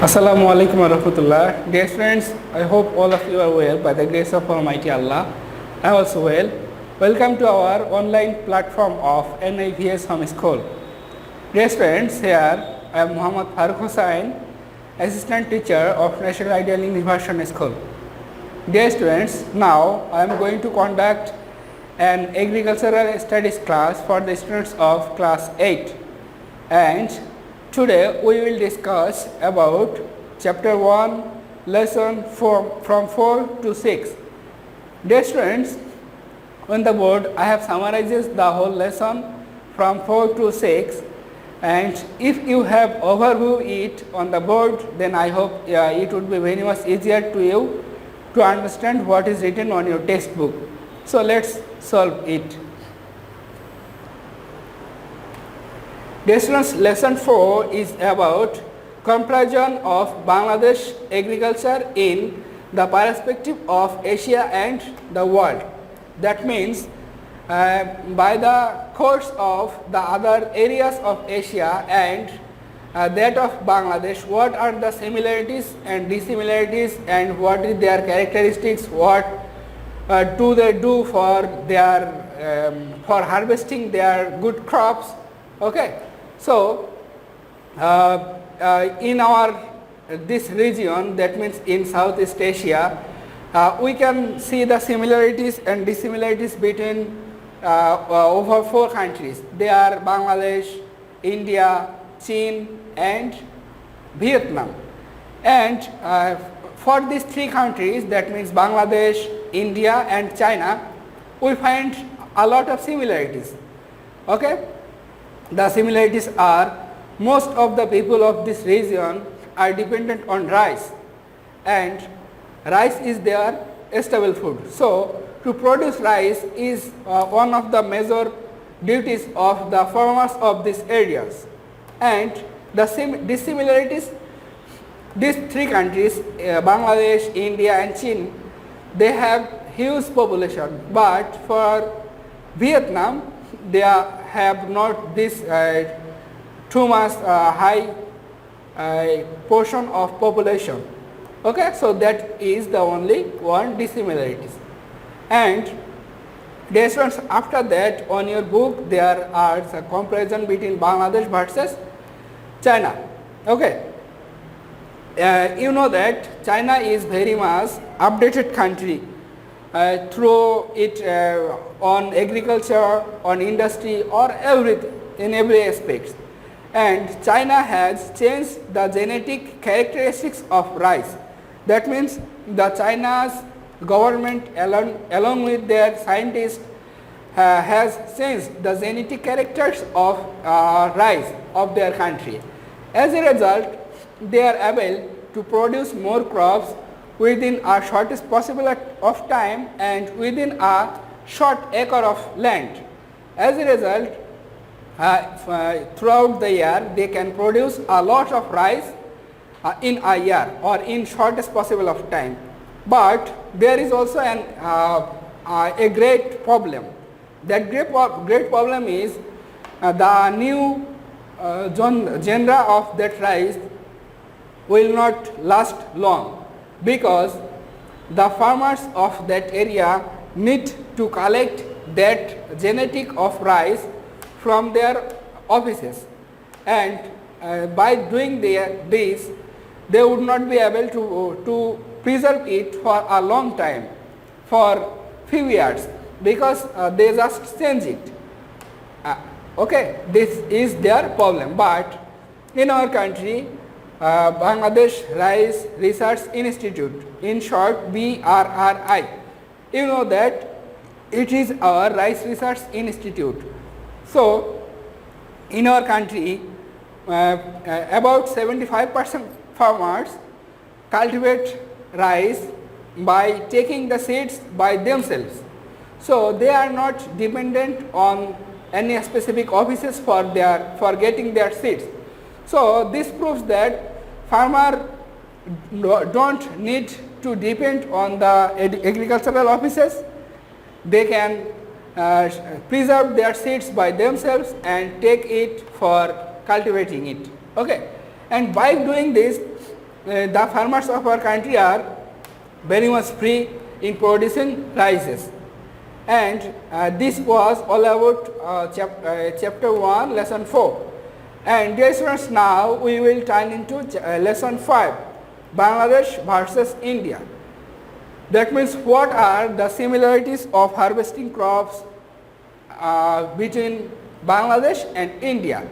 Assalamu alaikum wa rahmatullah. Dear friends, I hope all of you are well by the grace of Almighty Allah. I am also well. Welcome to our online platform of NIVS Home School. Dear friends, here I am Muhammad Farooq Hussain, Assistant Teacher of National Ideal English Version School. Dear students, now I am going to conduct an agricultural studies class for the students of class 8, and today we will discuss about chapter 1 lesson from 4 to 6. Dear students, on the board I have summarized the whole lesson from 4 to 6, and if you have overview it on the board, then I hope it would be very much easier to you to understand what is written on your textbook. So let's solve it. Dear students, lesson 4 is about comparison of Bangladesh agriculture in the perspective of Asia and the world. That means by the course of the other areas of Asia and that of Bangladesh, what are the similarities and dissimilarities, and what is their characteristics, what do they do for their for harvesting their good crops. Okay, so in our this region, that means in Southeast Asia, we can see the similarities and dissimilarities between over 4 countries. They are Bangladesh, India, China and Vietnam. And for these 3 countries, that means Bangladesh, India and China, we find a lot of similarities. Okay, the similarities are most of the people of this region are dependent on rice, and rice is their staple food. So to produce rice is one of the major duties of the farmers of these areas. And the dissimilarities, these 3 countries, Bangladesh, India and China, they have huge population, but for Vietnam they have not this too much high portion of population. Okay, so that is the only one dissimilarities. And dear students, after that on your book there are a comparison between Bangladesh versus China. Okay, you know that China is very much updated country through it on agriculture, on industry or everything, in every aspect. And China has changed the genetic characteristics of rice. That means the China's government along with their scientists has changed the genetic characters of rice of their country. As a result, they are able to produce more crops within a shortest possible of time and within a short acre of land. As a result, throughout the year they can produce a lot of rice in a year or in shortest possible of time. But there is also a great problem. That great problem is the new genre of that rice will not last long, because the farmers of that area need to collect that genetic of rice from their offices, and by doing this they would not be able to preserve it for a long time, for few years, because they just change it. Okay, this is their problem. But in our country, Bangladesh Rice Research Institute, in short BRRI, you know that it is our Rice Research Institute. So in our country, about 75% farmers cultivate rice by taking the seeds by themselves. So they are not dependent on any specific offices for getting their seeds. So this proves that farmer don't need to depend on the agricultural offices. They can preserve their seeds by themselves and take it for cultivating it. Okay, and by doing this the farmers of our country are very much free in producing rices. And this was all about chapter 1, lesson 4. And dear students, now we will turn into lesson 5, Bangladesh versus India. That means what are the similarities of harvesting crops between Bangladesh and India.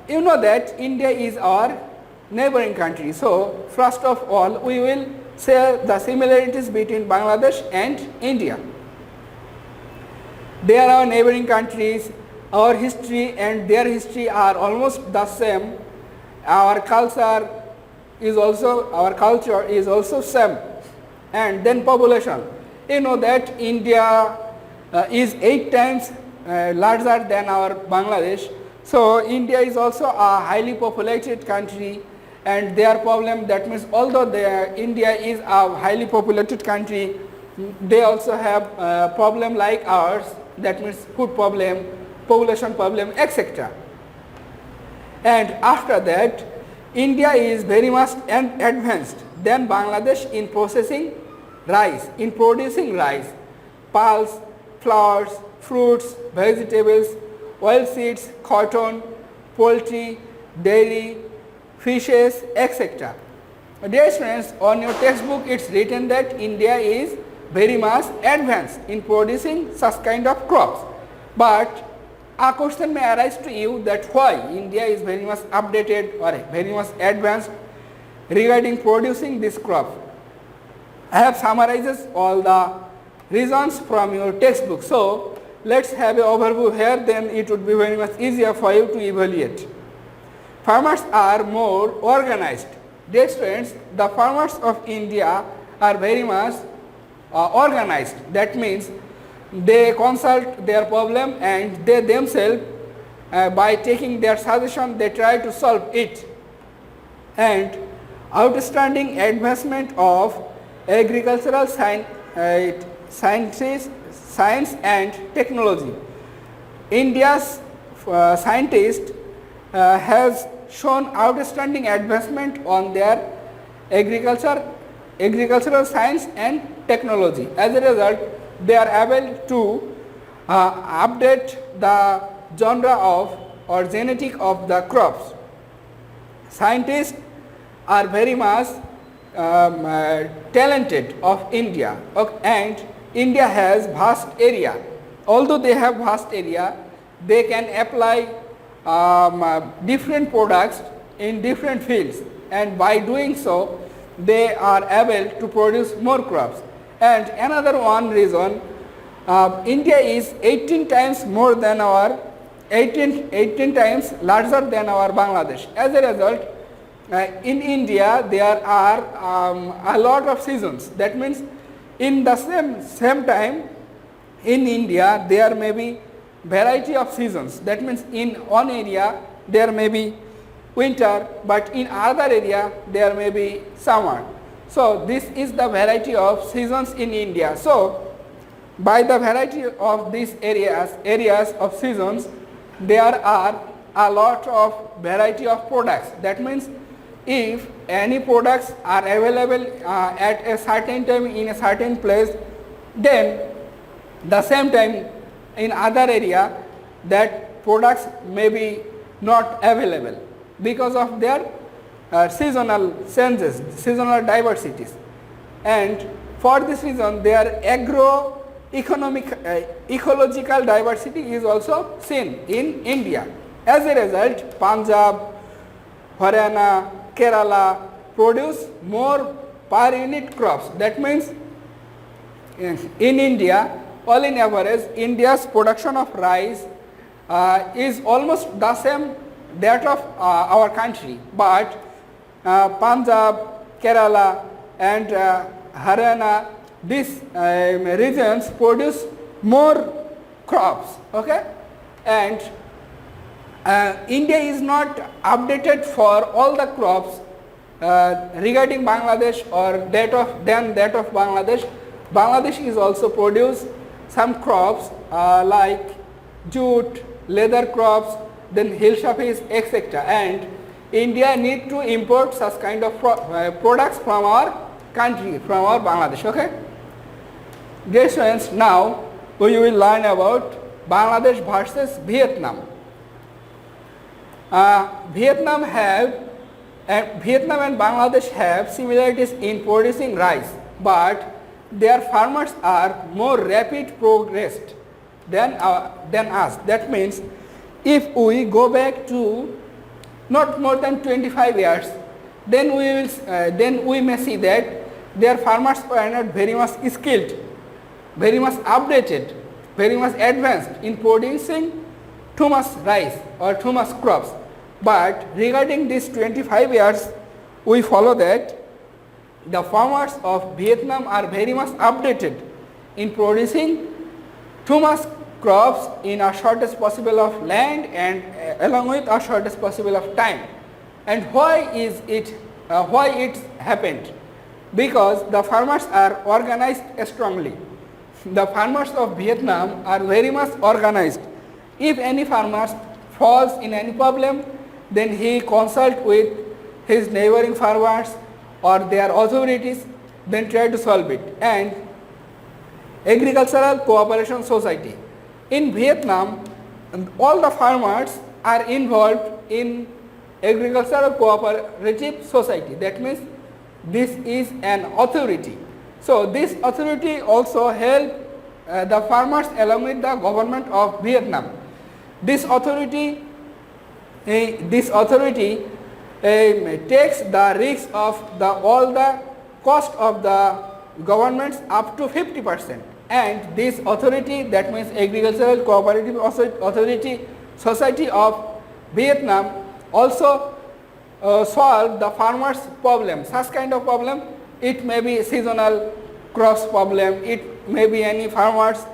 You know that India is our neighboring country. So first of all, we will say the similarities between Bangladesh and India. They are our neighboring countries. Our history and their history are almost the same. Our culture is also same. And then population. You know that India is 8 times larger than our Bangladesh. So India is also a highly populated country, and their problem, that means although India is a highly populated country, they also have a problem like ours, that means food problem, population problem, etc. And after that, India is very much advanced than Bangladesh in processing rice, in producing rice, pulse, flowers, fruits, vegetables, oilseeds, cotton, poultry, dairy, fishes, etc. Dear students, on your textbook it's written that India is very much advanced in producing such kind of crops. But a question may arise to you that why India is very much updated or very much advanced regarding producing this crop. I have summarized all the reasons from your textbook. So let's have an overview here, then it would be very much easier for you to evaluate. Farmers are more organized. Dear students, the farmers of India are very much organized. That means they consult their problem and they themselves, by taking their suggestion, they try to solve it. And outstanding advancement of agricultural science and technology. India's scientist has shown outstanding advancement on their agricultural science and technology. As a result, they are able to update the genre of or genetic of the crops. Scientists are very much talented of India, and India has vast area. Although they have vast area, they can apply different products in different fields, and by doing so they are able to produce more crops. And another one reason, India is 18 times more than our 18 times larger than our Bangladesh. As a result, in India there are a lot of seasons. That means in the same time in India there may be variety of seasons. That means in one area there may be winter, but in other area there may be summer. So this is the variety of seasons in India. So by the variety of these areas of seasons, there are a lot of variety of products. That means if any products are available at a certain time in a certain place, then the same time in other area that products may be not available because of their seasonal changes, seasonal diversities. And for this reason their ecological diversity is also seen in India. As a result, Punjab, Haryana, Kerala produce more per unit crops. That means in India, all in average, India's production of rice is almost the same that of our country, but Punjab, Kerala and Haryana, these regions produce more crops, okay? And India is not updated for all the crops regarding Bangladesh or that of Bangladesh. Bangladesh is also produce some crops like jute, leather crops, then hill shapis, etc. And India need to import such kind of products from our country, from our Bangladesh. Okay. Dear students, now we will learn about Bangladesh versus Vietnam. Vietnam and Bangladesh have similarities in producing rice, but their farmers are more rapid progressed than us. That means if we go back to not more than 25 years, then we may see that their farmers are not very much skilled, very much updated, very much advanced in producing too much rice or too much crops. But regarding these 25 years, we follow that the farmers of Vietnam are very much updated in producing too much crops in a shortest possible of land and along with a shortest possible of time. And why it happened? Because the farmers are organized strongly. The farmers of Vietnam are very much organized. If any farmer falls in any problem, then he consults with his neighboring farmers or their authorities, then try to solve it. And agricultural cooperation society. In Vietnam, all the farmers are involved in agricultural cooperative society. That means this is an authority. So this authority also help the farmers along with the government of Vietnam. This authority takes the risk of all the cost of the governments up to 50%. And this authority, that means Agricultural Cooperative Authority Society of Vietnam, also solve the farmers' problem. Such kind of problem, it may be seasonal crops problem, it may be any farmers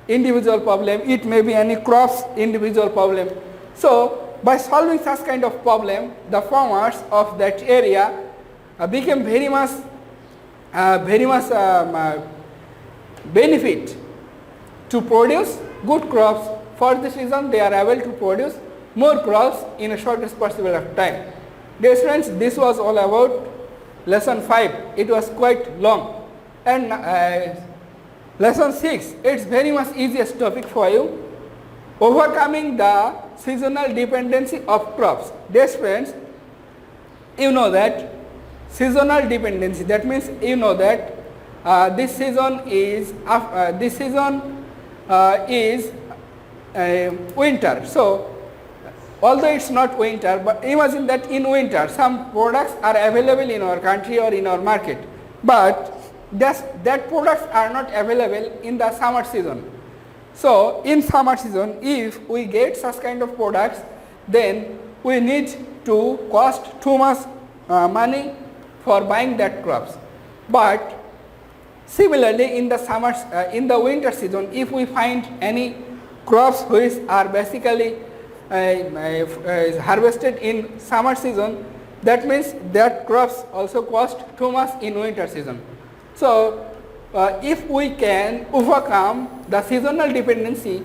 individual problem, it may be any crops individual problem. So by solving such kind of problem, the farmers of that area became very much benefit to produce good crops. For this reason, they are able to produce more crops in a shortest possible of time. Dear friends, this was all about lesson 5. It was quite long. And lesson 6, it's very much easiest topic for you. Overcoming the seasonal dependency of crops. Dear friends, you know that seasonal dependency, that means you know that this season is winter. So although it's not winter, but imagine that in winter some products are available in our country or in our market, but that products are not available in the summer season. So in summer season, if we get such kind of products, then we need to cost too much money for buying that crops. But similarly, in the winter season, if we find any crops which are basically harvested in summer season, that means that crops also cost too much in winter season. So if we can overcome the seasonal dependency,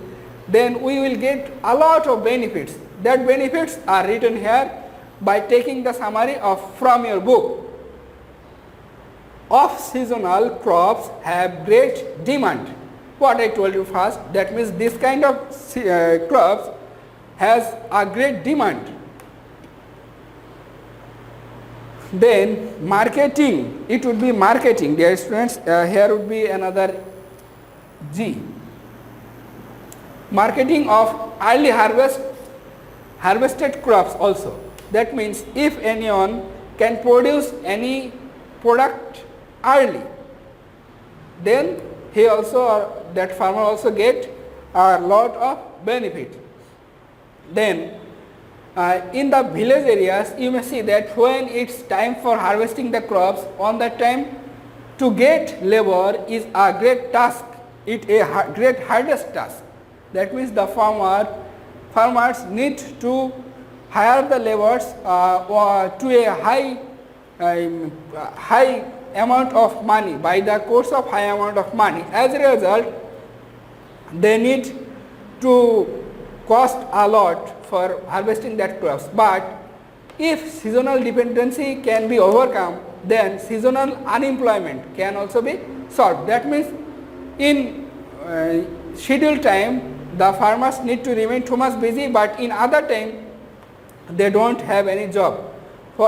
then we will get a lot of benefits. That benefits are written here by taking the summary from your book. Off-seasonal crops have great demand. What I told you first, that means this kind of crops has a great demand. Then marketing, it would be marketing. Dear students, here would be another G. Marketing of early harvested crops also. That means if anyone can produce any product early, then he also, that farmer also get a lot of benefit. Then in the village areas, you may see that when it's time for harvesting the crops, on that time to get labor is a great task. It's a great hardest task. That means the farmers need to hire the laborers to a high amount of money, by the cost of high amount of money. As a result, they need to cost a lot for harvesting that crops. But if seasonal dependency can be overcome, then seasonal unemployment can also be solved. That means in scheduled time the farmers need to remain too much busy, but in other time they don't have any job.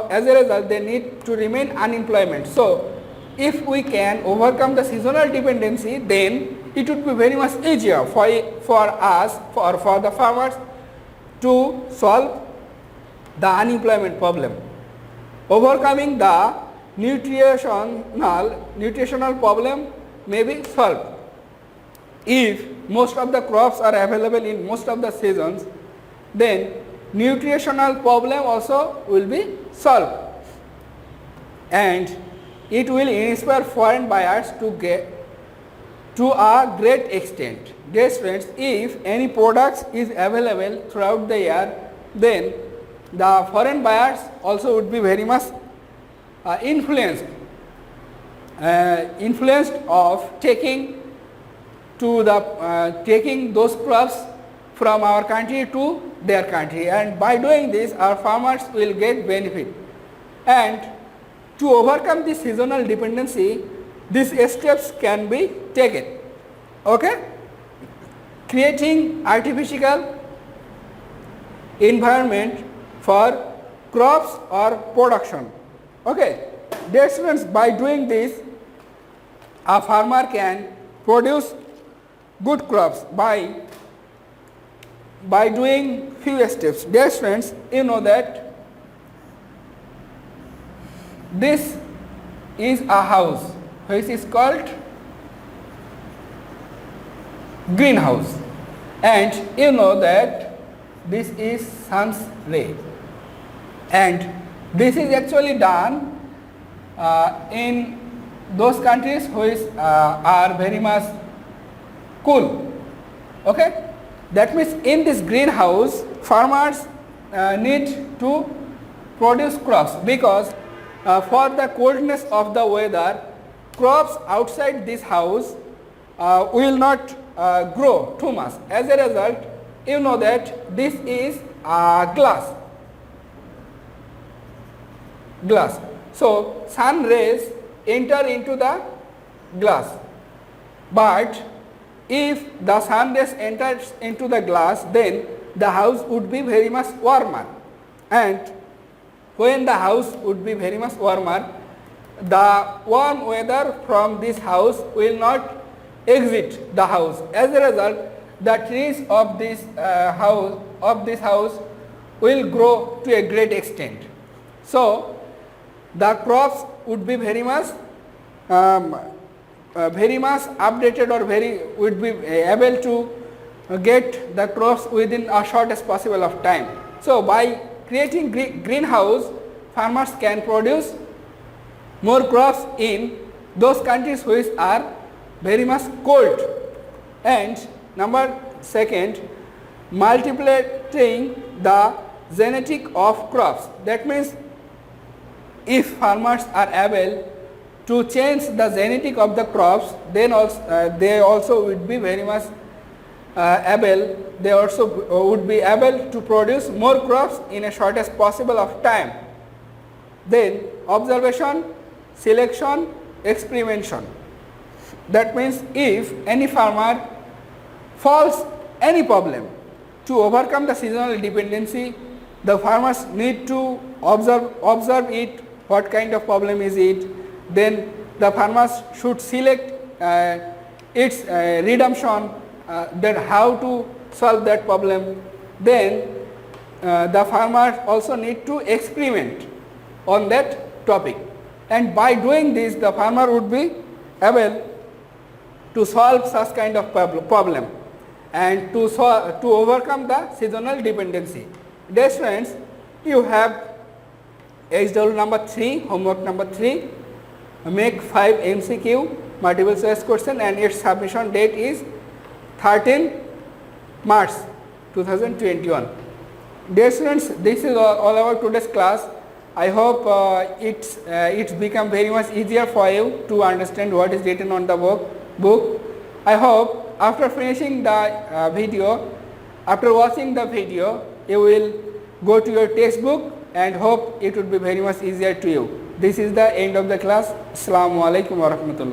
As a result, they need to remain unemployment. So if we can overcome the seasonal dependency, then it would be very much easier for us, for the farmers to solve the unemployment problem. Overcoming the nutritional problem may be solved if most of the crops are available in most of the seasons. Then nutritional problem also will be solved, and it will inspire foreign buyers to a great extent. Dear students, if any products is available throughout the year, then the foreign buyers also would be very much influenced of taking those crops from our country to their country, and by doing this our farmers will get benefit. And to overcome this seasonal dependency, these steps can be taken. Okay? Creating artificial environment for crops or production. Okay? Dear students, by doing this, a farmer can produce good crops by doing few steps. Dear students, you know that this is a house which is called greenhouse, and you know that this is sun's ray, and this is actually done in those countries which are very much cool. Okay? That means in this greenhouse farmers need to produce crops, because for the coldness of the weather, crops outside this house will not grow too much. As a result, you know that this is glass. So sun rays enter into the glass, but if the sun rays enters into the glass, then the house would be very much warmer, and when the house would be very much warmer, the warm weather from this house will not exit the house. As a result, the trees of this house will grow to a great extent. So the crops would be very much updated, or would be able to get the crops within a shortest possible of time. So by creating greenhouse, farmers can produce more crops in those countries which are very much cold. And number second, multiplying the genetic of crops. That means if farmers are able to change the genetic of the crops, then they also would be very much would be able to produce more crops in a shortest possible of time. Then observation, selection, experimentation. That means if any farmer falls any problem, to overcome the seasonal dependency, the farmers need to observe it, what kind of problem is it. Then the farmers should select its redemption, then how to solve that problem. Then the farmers also need to experiment on that topic, and by doing this the farmer would be able to solve such kind of problem and to overcome the seasonal dependency. Dear students, you have HW number 3, homework number 3, make 5 MCQ multiple choice question, and its submission date is 13 March 2021. Dear students, this is all about today's class. I hope it's become very much easier for you to understand what is written on the book. I hope after finishing the video, after watching the video, you will go to your textbook and hope it would be very much easier to you. This is the end of the class. Assalamu alaikum wa rahmatullah.